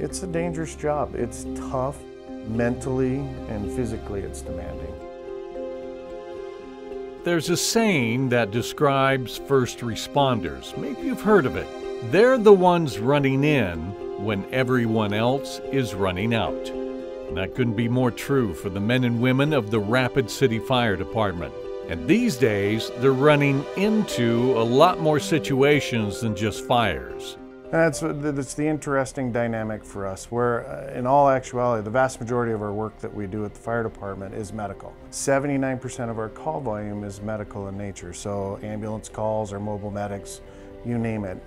It's a dangerous job. It's tough, mentally and physically it's demanding. There's a saying that describes first responders. Maybe you've heard of it. They're the ones running in when everyone else is running out. And that couldn't be more true for the men and women of the Rapid City Fire Department. And these days, they're running into a lot more situations than just fires. That's the interesting dynamic for us, where in all actuality, the vast majority of our work that we do at the fire department is medical. 79% of our call volume is medical in nature, so ambulance calls or mobile medics, you name it.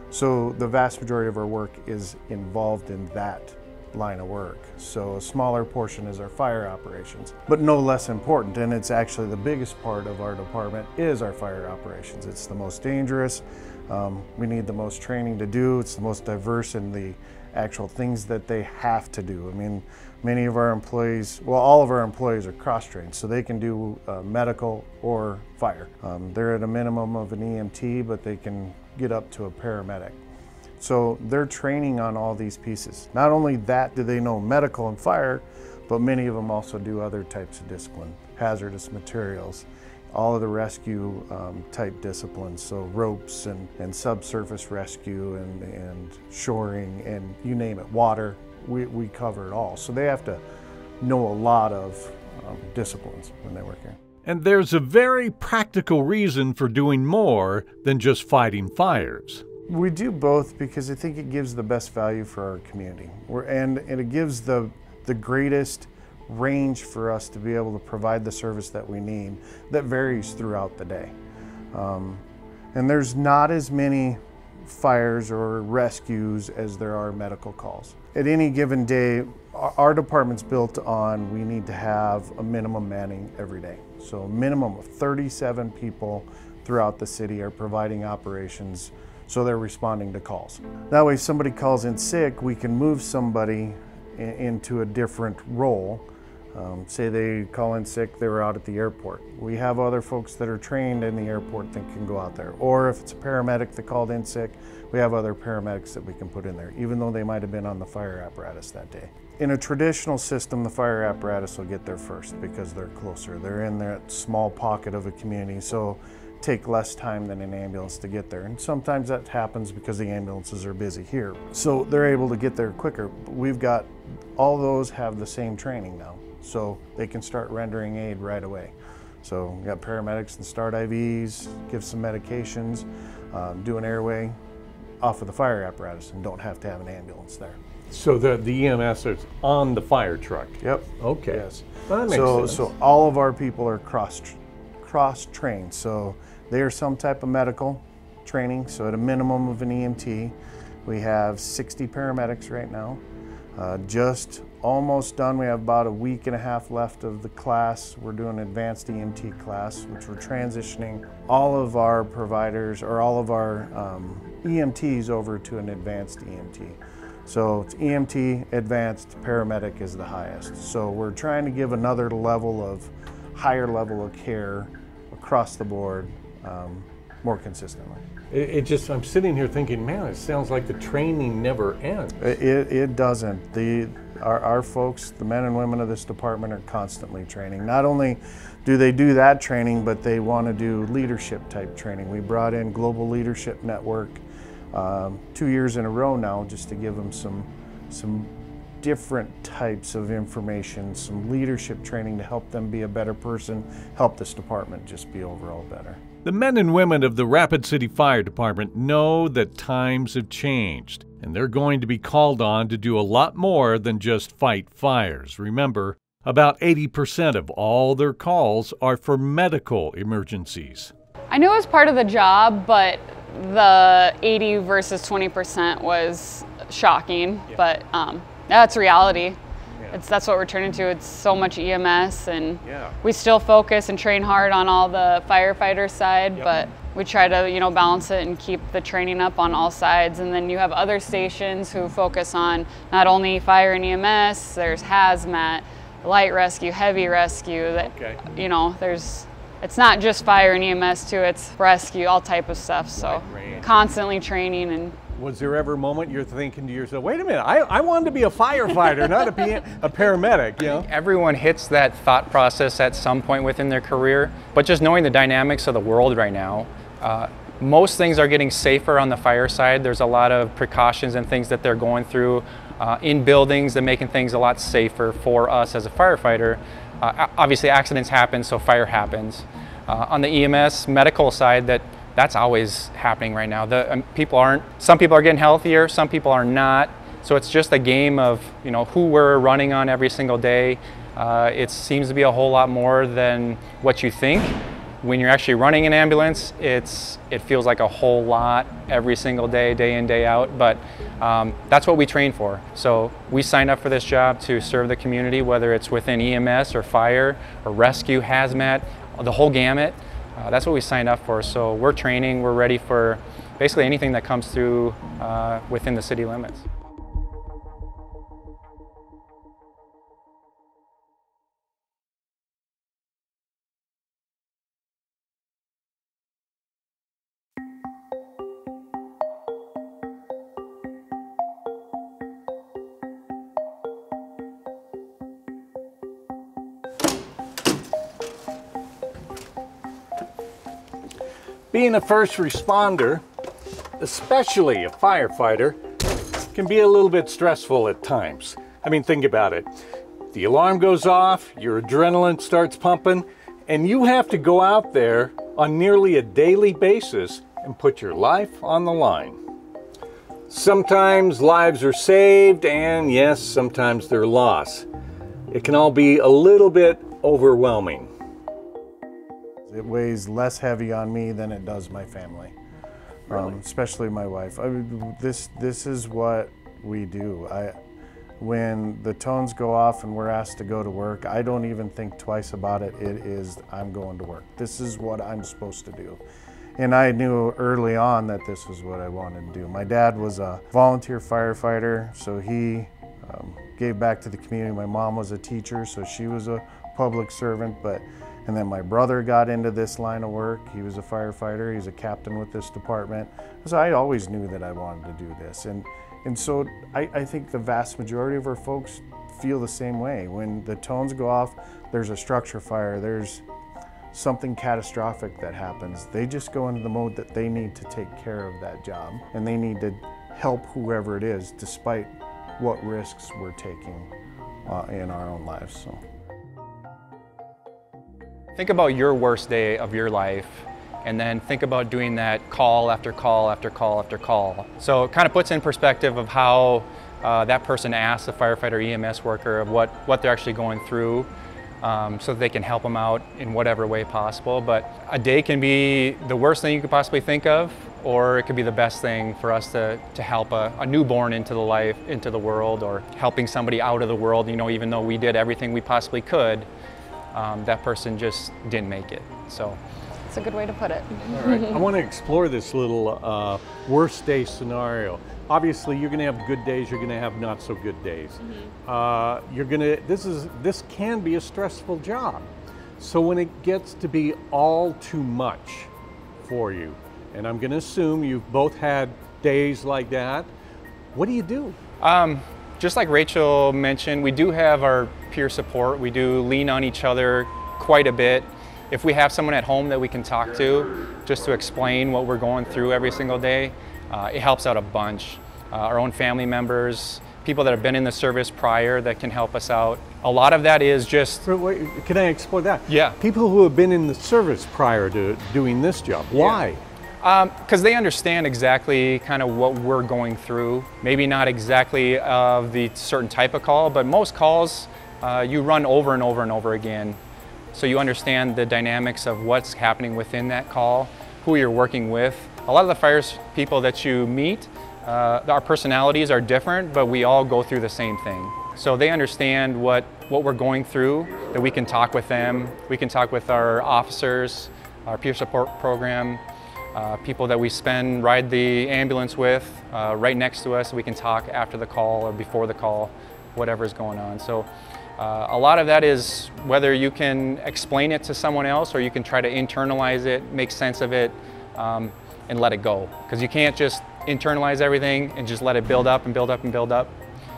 So the vast majority of our work is involved in that line of work. So a smaller portion is our fire operations, but no less important, and it's actually the biggest part of our department is our fire operations. It's the most dangerous. We need the most training to do. It's the most diverse in the actual things that they have to do. I mean, many of our employees, well, all of our employees are cross-trained, so they can do medical or fire. They're at a minimum of an EMT, but they can get up to a paramedic. So they're training on all these pieces. Not only that do they know medical and fire, but many of them also do other types of discipline, hazardous materials, all of the rescue type disciplines, so ropes and subsurface rescue and shoring and you name it, water, we cover it all. So they have to know a lot of disciplines when they work here. And there's a very practical reason for doing more than just fighting fires. We do both because I think it gives the best value for our community. And it gives the greatest range for us to be able to provide the service that we need that varies throughout the day. And there's not as many fires or rescues as there are medical calls. At any given day, our department's built on we need to have a minimum manning every day. So a minimum of 37 people throughout the city are providing operations, so they're responding to calls. That way if somebody calls in sick, we can move somebody into a different role. Say they call in sick, they were out at the airport. We have other folks that are trained in the airport that can go out there. Or if it's a paramedic that called in sick, we have other paramedics that we can put in there, even though they might have been on the fire apparatus that day. In a traditional system, the fire apparatus will get there first because they're closer. They're in that small pocket of a community, so take less time than an ambulance to get there. And sometimes that happens because the ambulances are busy here. So they're able to get there quicker. We've got, all those have the same training now, so they can start rendering aid right away. So we got paramedics that start IVs, give some medications, do an airway off of the fire apparatus and don't have to have an ambulance there. So the EMS is on the fire truck? Yep. Okay. Yes. Well, that makes sense. So all of our people are cross-trained. So they are some type of medical training. So at a minimum of an EMT, we have 60 paramedics right now. Just almost done. We have about a week and a half left of the class. We're doing an advanced EMT class, which we're transitioning all of our providers or all of our EMTs over to an advanced EMT. So it's EMT, advanced, paramedic is the highest. So we're trying to give another higher level of care across the board more consistently. I'm sitting here thinking, man, it sounds like the training never ends. It doesn't. Our folks, the men and women of this department, are constantly training. Not only do they do that training, but they want to do leadership type training. We brought in Global Leadership Network 2 years in a row now, just to give them some different types of information, some leadership training to help them be a better person, help this department just be overall better. The men and women of the Rapid City Fire Department know that times have changed, and they're going to be called on to do a lot more than just fight fires. Remember, about 80% of all their calls are for medical emergencies. I knew it was part of the job, but the 80 versus 20% was shocking, but that's reality. That's what we're turning to. It's so much EMS, and we still focus and train hard on all the firefighter side, but we try to, balance it and keep the training up on all sides. And then you have other stations who focus on not only fire and EMS, there's hazmat, light rescue, heavy rescue, it's not just fire and EMS too, it's rescue, all type of stuff. So constantly training and Was there ever a moment you're thinking to yourself, wait a minute, I wanted to be a firefighter, not a paramedic, you know? Everyone hits that thought process at some point within their career, but just knowing the dynamics of the world right now, most things are getting safer on the fire side. There's a lot of precautions and things that they're going through in buildings that making things a lot safer for us as a firefighter. Obviously accidents happen, so fire happens. On the EMS medical side, that's always happening right now. Some people are getting healthier, some people are not. So it's just a game of, you know, who we're running on every single day. It seems to be a whole lot more than what you think. When you're actually running an ambulance, it feels like a whole lot every single day, day in, day out, but that's what we train for. So we signed up for this job to serve the community, whether it's within EMS or fire or rescue, hazmat, the whole gamut. That's what we signed up for. So we're training, we're ready for basically anything that comes through within the city limits. Being a first responder, especially a firefighter, can be a little bit stressful at times. I mean, think about it. The alarm goes off, your adrenaline starts pumping, and you have to go out there on nearly a daily basis and put your life on the line. Sometimes lives are saved, and yes, sometimes they're lost. It can all be a little bit overwhelming. It weighs less heavy on me than it does my family, really? Especially my wife. This is what we do. When the tones go off and we're asked to go to work, I don't even think twice about it. It is, I'm going to work. This is what I'm supposed to do. And I knew early on that this was what I wanted to do. My dad was a volunteer firefighter, so he gave back to the community. My mom was a teacher, so she was a public servant, and then my brother got into this line of work. He was a firefighter, he's a captain with this department. So I always knew that I wanted to do this. And so I think the vast majority of our folks feel the same way. When the tones go off, there's a structure fire, there's something catastrophic that happens. They just go into the mode that they need to take care of that job, and they need to help whoever it is, despite what risks we're taking in our own lives. So. Think about your worst day of your life, and then think about doing that call after call after call after call. So it kind of puts in perspective of how that person asks the firefighter EMS worker of what they're actually going through, so that they can help them out in whatever way possible. But a day can be the worst thing you could possibly think of, or it could be the best thing for us to help a newborn into the world, or helping somebody out of the world. You know, even though we did everything we possibly could, that person just didn't make it. So that's a good way to put it. All right. I want to explore this little worst day scenario. Obviously, you're going to have good days. You're going to have not so good days. This can be a stressful job. So when it gets to be all too much for you, and I'm going to assume you've both had days like that, what do you do? Just like Rachel mentioned, we do have our peer support. We do lean on each other quite a bit. If we have someone at home that we can talk to, just to explain what we're going through every single day, it helps out a bunch. Our own family members, people that have been in the service prior that can help us out. A lot of that is just... Wait, can I explore that? Yeah. People who have been in the service prior to doing this job, why? Yeah. Because they understand exactly kind of what we're going through. Maybe not exactly of the certain type of call, but most calls you run over and over and over again. So you understand the dynamics of what's happening within that call, who you're working with. A lot of the fire people that you meet, our personalities are different, but we all go through the same thing. So they understand what we're going through, that we can talk with them. We can talk with our officers, our peer support program, people that we ride the ambulance with right next to us. We can talk after the call or before the call, whatever's going on. So a lot of that is whether you can explain it to someone else or you can try to internalize it, make sense of it, and let it go. Because you can't just internalize everything and just let it build up and build up and build up.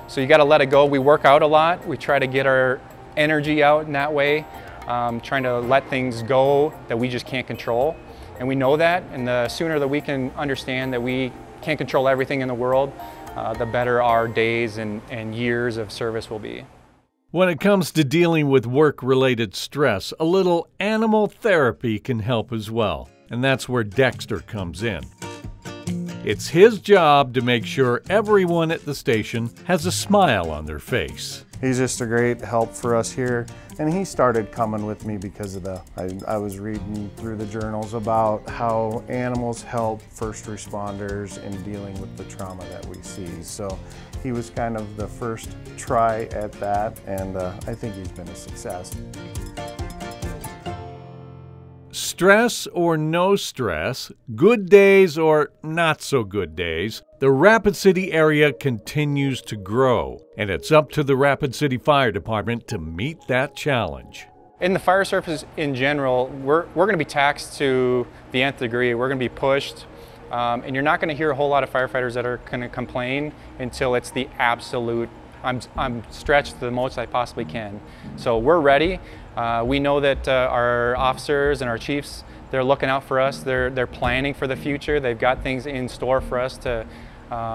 So you got to let it go. We work out a lot. We try to get our energy out in that way, trying to let things go that we just can't control. And we know that, and the sooner that we can understand that we can't control everything in the world, the better our days and years of service will be. When it comes to dealing with work-related stress, a little animal therapy can help as well. And that's where Dexter comes in. It's his job to make sure everyone at the station has a smile on their face. He's just a great help for us here, and he started coming with me because of I was reading through the journals about how animals help first responders in dealing with the trauma that we see. So he was kind of the first try at that, and I think he's been a success. Stress or no stress, good days or not so good days, the Rapid City area continues to grow, and it's up to the Rapid City Fire Department to meet that challenge. In the fire service in general, we're going to be taxed to the nth degree. We're going to be pushed, and you're not going to hear a whole lot of firefighters that are going to complain until it's the absolute, I'm stretched the most I possibly can. So we're ready. We know that our officers and our chiefs, they're looking out for us. They're planning for the future. They've got things in store for us to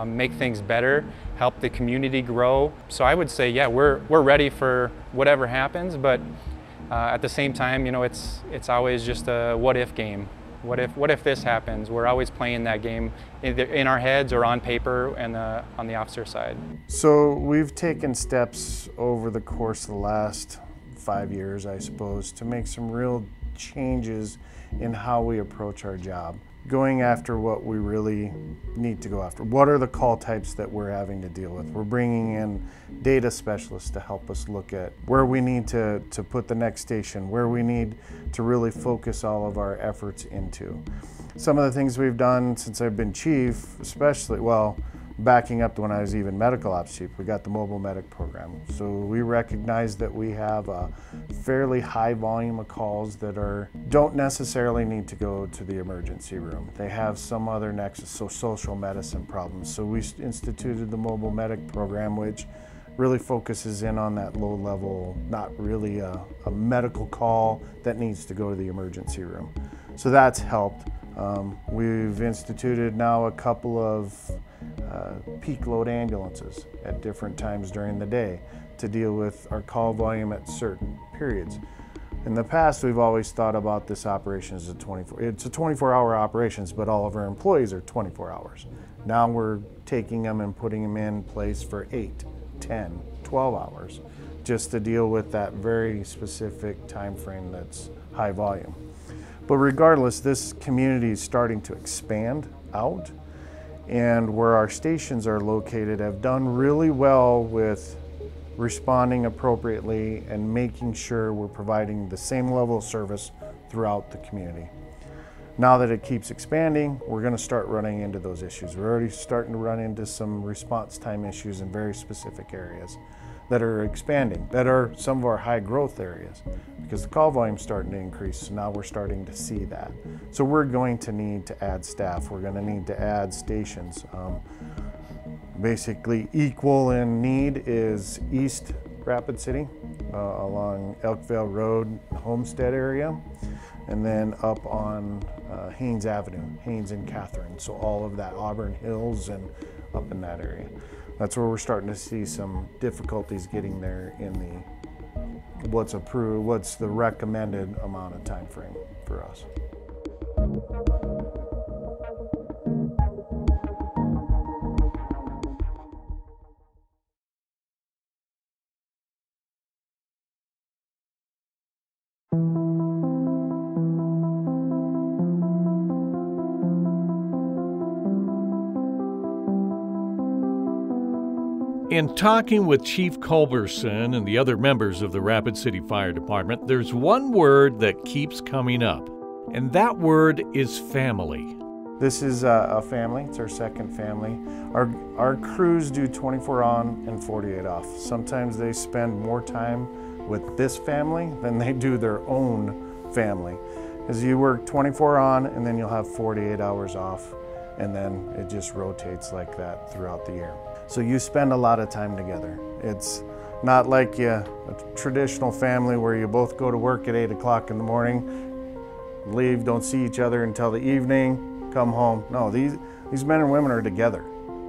make things better, help the community grow. So I would say, yeah, we're ready for whatever happens, but at the same time, you know, it's always just a what if game. What if this happens? We're always playing that game either in our heads or on paper and on the officer side. So we've taken steps over the course of the last 5 years, I suppose, to make some real changes in how we approach our job. Going after what we really need to go after. What are the call types that we're having to deal with? We're bringing in data specialists to help us look at where we need to put the next station, where we need to really focus all of our efforts into. Some of the things we've done since I've been chief, especially, well, backing up to when I was even medical ops chief, we got the mobile medic program. So we recognize that we have a fairly high volume of calls that don't necessarily need to go to the emergency room. They have some other nexus, so social medicine problems. So we instituted the mobile medic program, which really focuses in on that low level, not really a medical call that needs to go to the emergency room. So that's helped. We've instituted now a couple of peak load ambulances at different times during the day to deal with our call volume at certain periods. In the past, we've always thought about this operation as it's a 24-hour operations, but all of our employees are 24 hours. Now we're taking them and putting them in place for 8, 10, 12 hours just to deal with that very specific time frame that's high volume. But regardless, this community is starting to expand out, and where our stations are located have done really well with responding appropriately and making sure we're providing the same level of service throughout the community. Now that it keeps expanding, we're going to start running into those issues. We're already starting to run into some response time issues in very specific areas that are expanding, that are some of our high growth areas, because the call volume is starting to increase. So now we're starting to see that. So we're going to need to add staff. We're going to need to add stations. Basically equal in need is East Rapid City along Elkvale Road, Homestead area, and then up on Haynes Avenue, Haynes and Catherine. So all of that Auburn Hills and up in that area. That's where we're starting to see some difficulties getting there in the what's approved, what's the recommended amount of time frame for us. In talking with Chief Culberson and the other members of the Rapid City Fire Department, there's one word that keeps coming up, and that word is family. This is a family. It's our second family. Our crews do 24 on and 48 off. Sometimes they spend more time with this family than they do their own family. As you work 24 on and then you'll have 48 hours off. and then it just rotates like that throughout the year. So you spend a lot of time together. It's not like a traditional family where you both go to work at 8 o'clock in the morning, leave, don't see each other until the evening, come home. No, these men and women are together.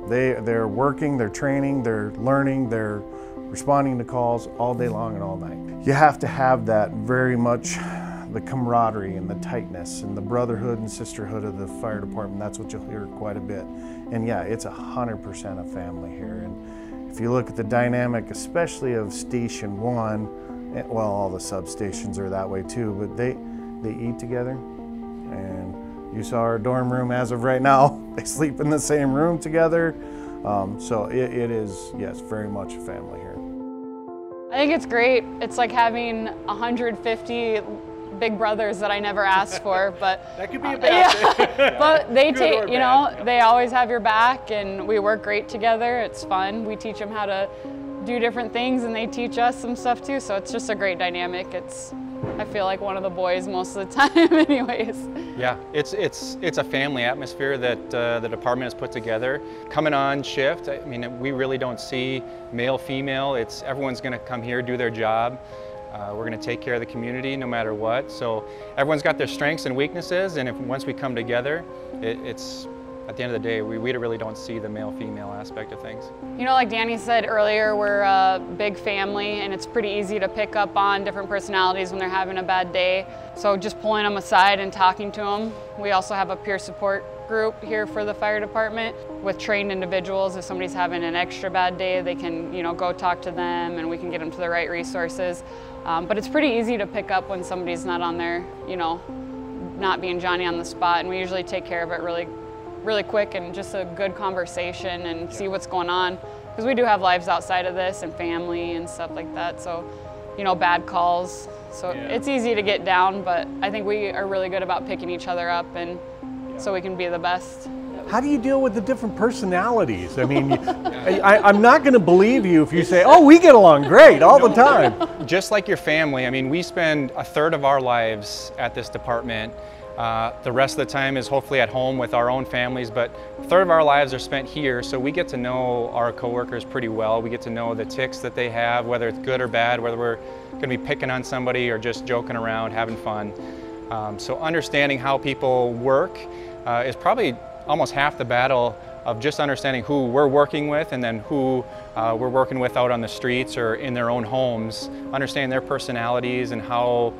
They're working, they're training, they're learning, they're responding to calls all day long and all night. You have to have that very much, the camaraderie and the tightness and the brotherhood and sisterhood of the fire department. That's what you'll hear quite a bit. And yeah, it's 100% a family here. And if you look at the dynamic, especially of Station 1, well, all the substations are that way too, but they eat together. And you saw our dorm room as of right now, they sleep in the same room together. So it is, yes, very much a family here. I think it's great. It's like having 150 big brothers that I never asked for, but that could be a bad thing. But they take, you know, they always have your back, and we work great together. It's fun. We teach them how to do different things, and they teach us some stuff too. So it's just a great dynamic. I feel like one of the boys most of the time, anyways. Yeah, it's a family atmosphere that the department has put together. Coming on shift, I mean, we really don't see male, female. It's everyone's going to come here, do their job. We're going to take care of the community no matter what. So everyone's got their strengths and weaknesses, and once we come together, it's at the end of the day, we really don't see the male-female aspect of things. You know, like Danny said earlier, we're a big family, and it's pretty easy to pick up on different personalities when they're having a bad day. So just pulling them aside and talking to them. We also have a peer support group here for the fire department with trained individuals. If somebody's having an extra bad day, they can, you know, go talk to them, and we can get them to the right resources. But it's pretty easy to pick up when somebody's not on there, you know, not being Johnny on the spot, and we usually take care of it really quick and just a good conversation and see what's going on, because we do have lives outside of this and family and stuff like that. So, you know, bad calls. So it's easy to get down, but I think we are really good about picking each other up, and so we can be the best. How do you deal with the different personalities? I mean, I'm not going to believe you if you say, oh, we get along great all the time. Just like your family, I mean, we spend a third of our lives at this department. The rest of the time is hopefully at home with our own families, but a third of our lives are spent here, so we get to know our coworkers pretty well. We get to know the tics that they have, whether it's good or bad, whether we're going to be picking on somebody or just joking around, having fun. So understanding how people work is probably almost half the battle of just understanding who we're working with, and then who we're working with out on the streets or in their own homes, understanding their personalities and how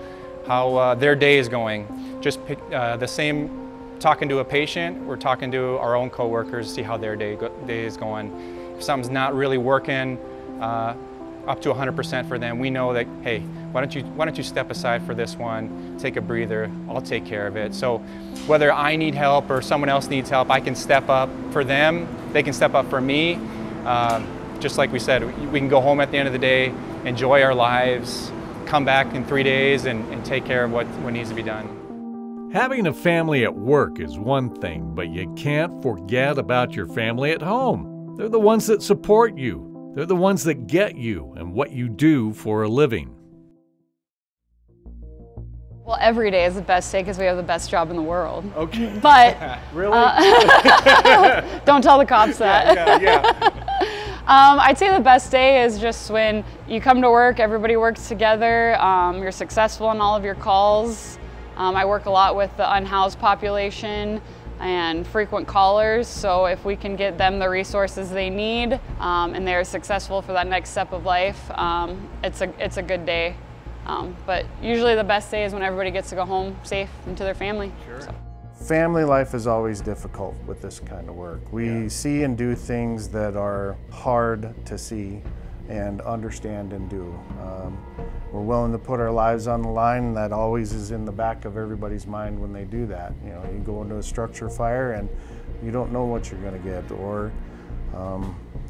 their day is going. Just the same, talking to a patient, we're talking to our own coworkers to see how their day is going. If something's not really working up to 100% for them, we know that, hey, why don't you step aside for this one, take a breather, I'll take care of it. So whether I need help or someone else needs help, I can step up for them, they can step up for me. Just like we said, we can go home at the end of the day, enjoy our lives, come back in 3 days and take care of what needs to be done. Having a family at work is one thing, but you can't forget about your family at home. They're the ones that support you. They're the ones that get you and what you do for a living. Well, every day is the best day because we have the best job in the world. Okay. But really? Don't tell the cops that. Yeah. I'd say the best day is just when you come to work, everybody works together, you're successful in all of your calls. I work a lot with the unhoused population and frequent callers, so if we can get them the resources they need and they're successful for that next step of life, it's a good day. But usually the best day is when everybody gets to go home safe and to their family. Sure. So. Family life is always difficult with this kind of work. We see and do things that are hard to see and understand and do. We're willing to put our lives on the line, and that always is in the back of everybody's mind when they do that. You know, you go into a structure fire and you don't know what you're going to get, or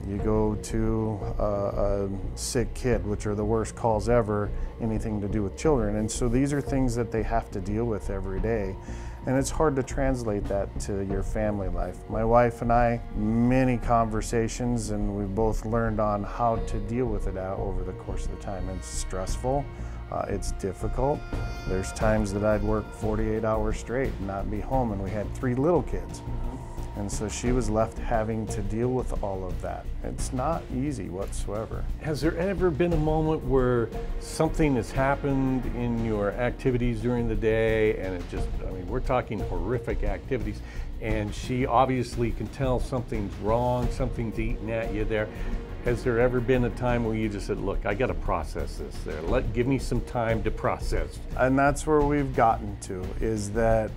you go to a sick kid, which are the worst calls ever, anything to do with children. And so these are things that they have to deal with every day. And it's hard to translate that to your family life. My wife and I, many conversations, and we both learned on how to deal with it over the course of the time. It's stressful, it's difficult. There's times that I'd work 48 hours straight and not be home, and we had 3 little kids. And so she was left having to deal with all of that. It's not easy whatsoever. Has there ever been a moment where something has happened in your activities during the day and it just, I mean, we're talking horrific activities, and she obviously can tell something's wrong, something's eating at you there. Has there ever been a time where you just said, look, I got to process this there. Give me some time to process. And that's where we've gotten to, is that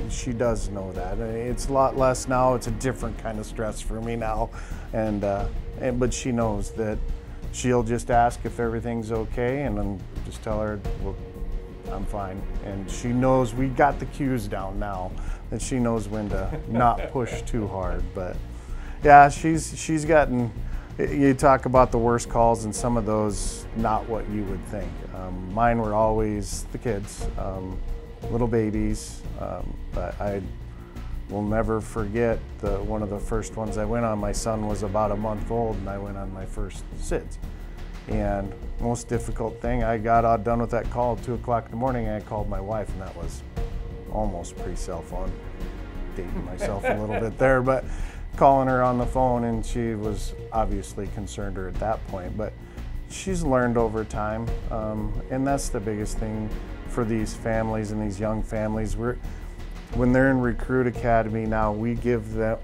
she does know that. It's a lot less now. It's a different kind of stress for me now. But she knows that she'll just ask if everything's okay, and then just tell her, well, I'm fine. And she knows we got the cues down now, that she knows when to not push too hard. But yeah, she's gotten, you talk about the worst calls, and some of those, not what you would think. Mine were always the kids, little babies, but I will never forget one of the first ones I went on. My son was about a month old, and I went on my first SIDS. And most difficult thing, I got all done with that call at 2 o'clock in the morning, and I called my wife, and that was almost pre-cell phone. Dating myself a little bit there, but calling her on the phone, and she was obviously concerned her at that point, but she's learned over time, and that's the biggest thing for these families and these young families. When they're in Recruit Academy now, we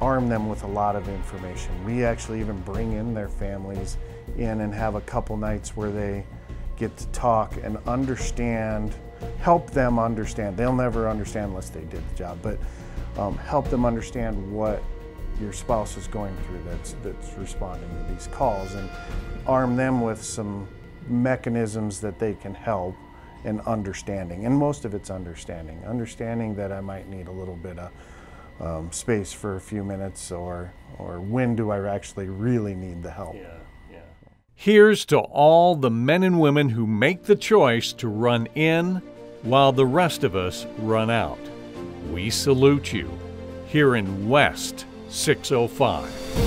arm them with a lot of information. We actually even bring in their families in and have a couple nights where they get to talk and understand, help them understand. They'll never understand unless they did the job, but help them understand what your spouse is going through that's responding to these calls, and arm them with some mechanisms that they can help in understanding. And most of it's understanding that I might need a little bit of space for a few minutes, or when do I actually really need the help. Here's to all the men and women who make the choice to run in while the rest of us run out. We salute you here in West 605.